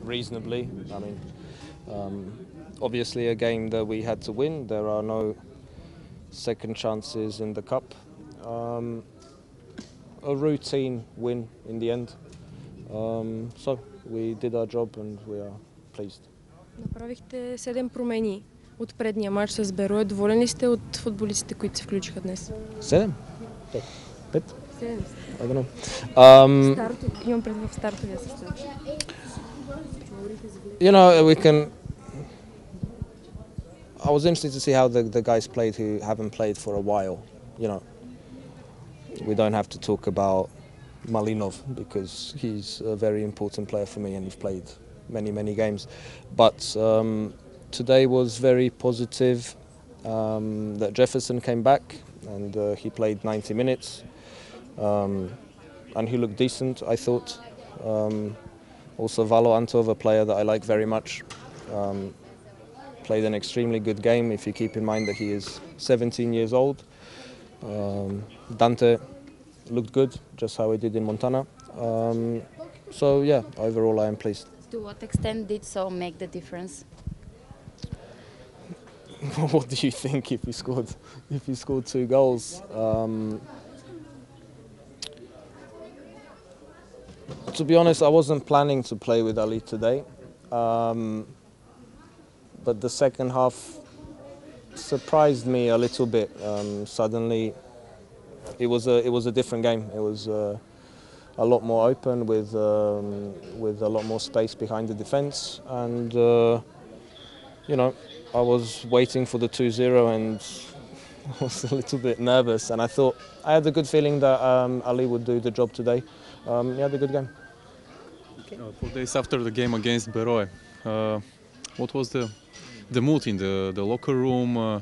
reasonably. I mean, obviously a game that we had to win. There are no second chances in the cup. A routine win in the end. So we did our job and we are pleased. Направихте 7 промени от предния матч с Берое. Доволен ли сте от футболистите, които се включиха днес? 7? 5? 7. I don't know. Имам пред в стартовия състав. You know, we can. I was interested to see how the guys played who haven't played for a while. You know, we don't have to talk about Malinov because he's a very important player for me and he's played many games. But today was very positive that Jefferson came back and he played 90 minutes and he looked decent, I thought. Also Valo Antov, a player that I like very much, played an extremely good game if you keep in mind that he is 17 years old. Dante looked good, just how he did in Montana. So yeah, overall I am pleased. To what extent did so make the difference? What do you think if he scored 2 goals? To be honest, I wasn't planning to play with Ali today, but the second half surprised me a little bit. Suddenly, it was a different game. It was a lot more open with a lot more space behind the defence, and you know, I was waiting for the 2-0 and I was a little bit nervous. And I thought I had a good feeling that Ali would do the job today. He had a good game. 4 days after the game against Beroe, what was the mood in the locker room?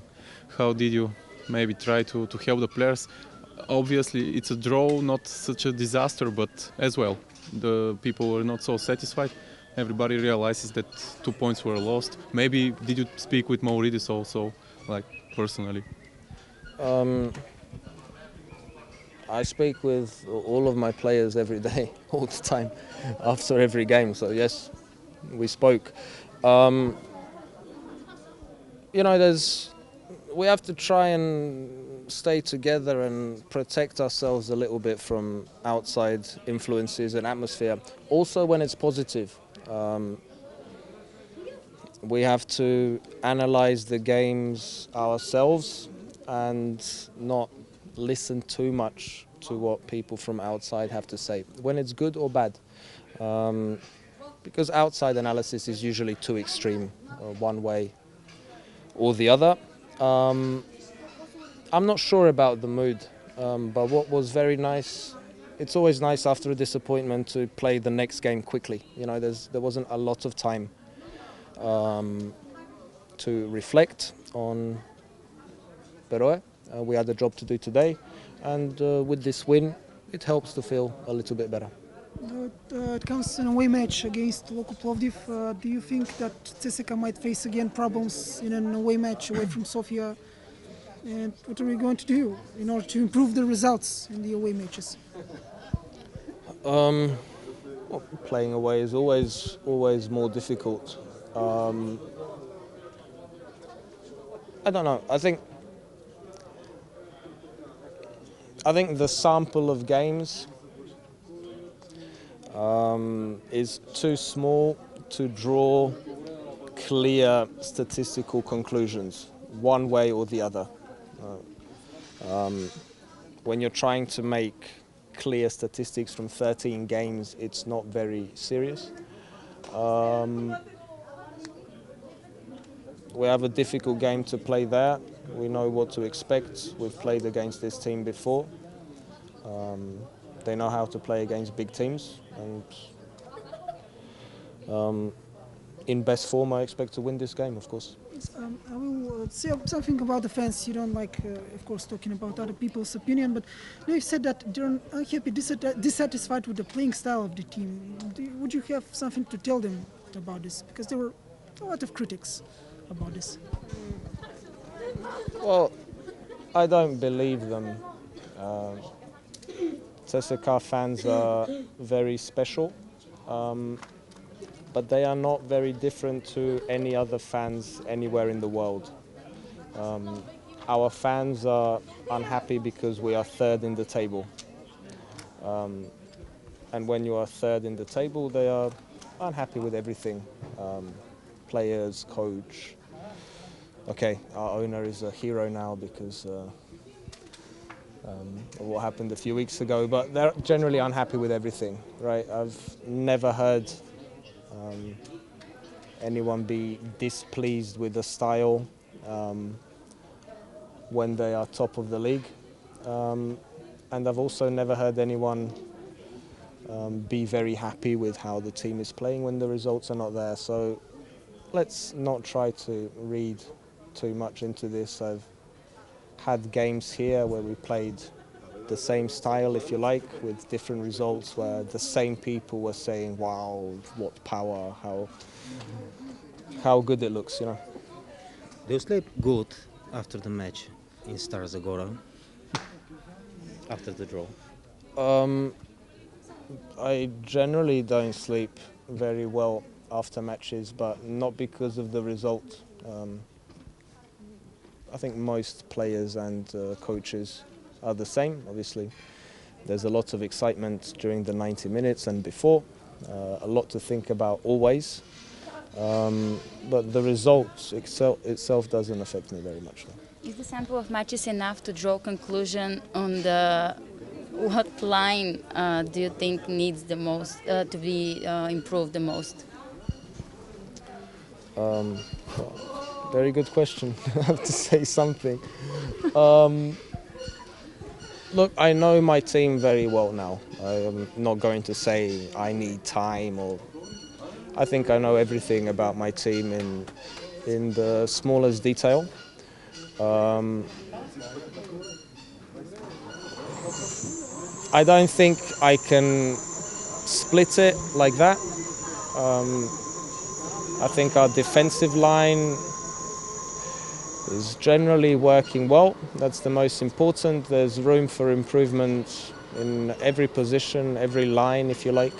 How did you maybe try to help the players? Obviously, it's a draw, not such a disaster, but as well, the people were not so satisfied. Everybody realizes that 2 points were lost. Maybe did you speak with Mauridis also, like personally? I speak with all of my players every day, all the time, after every game. So yes, we spoke. You know, we have to try and stay together and protect ourselves a little bit from outside influences and atmosphere. Also, when it's positive, we have to analyze the games ourselves and not listen too much to what people from outside have to say, when it's good or bad. Because outside analysis is usually too extreme, one way or the other. I'm not sure about the mood, but what was very nice, it's always nice after a disappointment to play the next game quickly. You know, there wasn't a lot of time to reflect on Beroe. We had a job to do today, and with this win, it helps to feel a little bit better. It comes in a away match against local Plovdiv. Do you think that CSKA might face again problems in an away match away from Sofia? And what are we going to do in order to improve the results in the away matches? Well, playing away is always more difficult. I don't know. I think the sample of games is too small to draw clear statistical conclusions, one way or the other. When you're trying to make clear statistics from 13 games, it's not very serious. We have a difficult game to play there. We know what to expect. We've played against this team before. They know how to play against big teams, and in best form I expect to win this game, of course. I will say something about the fans. You don't like, of course, talking about other people's opinion, but you said that they're unhappy, dissatisfied with the playing style of the team. Would you have something to tell them about this? Because there were a lot of critics about this. Well, I don't believe them. CSKA fans are very special. but they are not very different to any other fans anywhere in the world. Our fans are unhappy because we are third in the table. And when you are third in the table, they are unhappy with everything. Players, coach. Okay, our owner is a hero now because of what happened a few weeks ago, but they're generally unhappy with everything, right? I've never heard anyone be displeased with the style when they are top of the league. And I've also never heard anyone be very happy with how the team is playing when the results are not there. So let's not try to read too much into this. I've had games here where we played the same style, if you like, with different results, where the same people were saying, wow, what power, how good it looks, you know. Do you sleep good after the match in Stara Zagora, after the draw? I generally don't sleep very well after matches, but not because of the result. I think most players and coaches are the same, obviously. There's a lot of excitement during the 90 minutes and before, a lot to think about always. But the result itself doesn't affect me very much. No. Is the sample of matches enough to draw conclusion on what line do you think needs the most to be improved the most? Very good question. I have to say something. Look, I know my team very well now. I am not going to say I need time, or I think I know everything about my team in the smallest detail. I don't think I can split it like that. I think our defensive line is generally working well. That's the most important. There's room for improvement in every position, every line, if you like.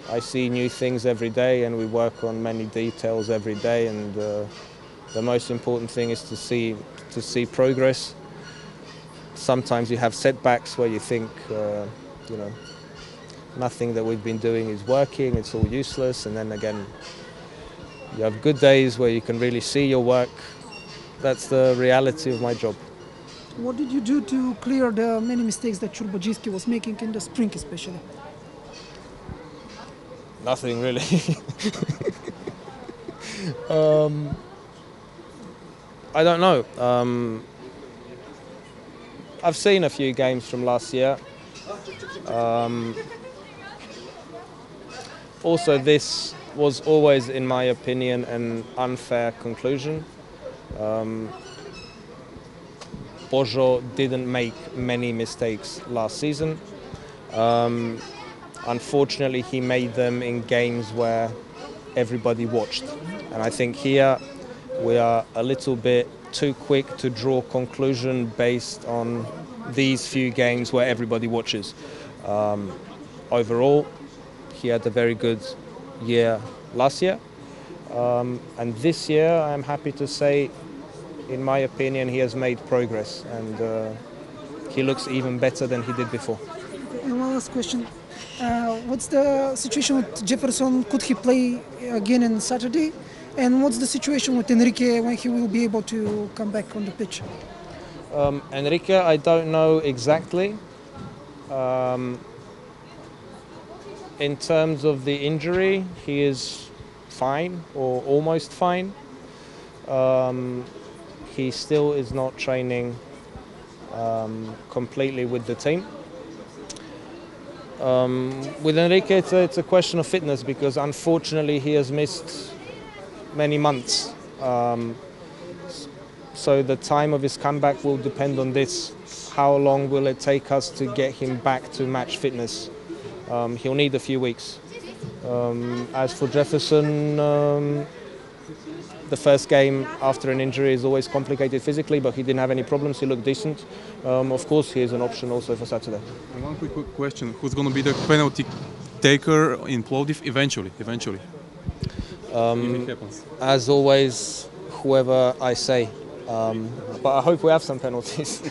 I see new things every day, and we work on many details every day. And the most important thing is to see progress. Sometimes you have setbacks where you think, you know, nothing that we've been doing is working. It's all useless. And then again, you have good days where you can really see your work. That's the reality of my job. What did you do to clear the many mistakes that Churbajiski was making in the spring especially? Nothing really. I don't know. I've seen a few games from last year. Also, this was always, in my opinion, an unfair conclusion. Bojo didn't make many mistakes last season. Unfortunately, he made them in games where everybody watched. And I think here we are a little bit too quick to draw conclusion based on these few games where everybody watches. Overall, he had a very good year last year. And this year, I'm happy to say, in my opinion, he has made progress. And he looks even better than he did before. And one last question. What's the situation with Jefferson? Could he play again on Saturday? And what's the situation with Enrique when he will be able to come back on the pitch? Enrique, I don't know exactly. In terms of the injury, he is fine or almost fine. He still is not training completely with the team. With Enrique, it's a question of fitness because unfortunately he has missed many months. So the time of his comeback will depend on this. How long will it take us to get him back to match fitness? He'll need a few weeks. As for Jefferson, the first game after an injury is always complicated physically, but he didn't have any problems. He looked decent. Of course, he is an option also for Saturday. And one quick question: who's going to be the penalty taker in Plovdiv eventually? If it happens. As always, whoever I say. But I hope we have some penalties.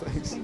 Thanks.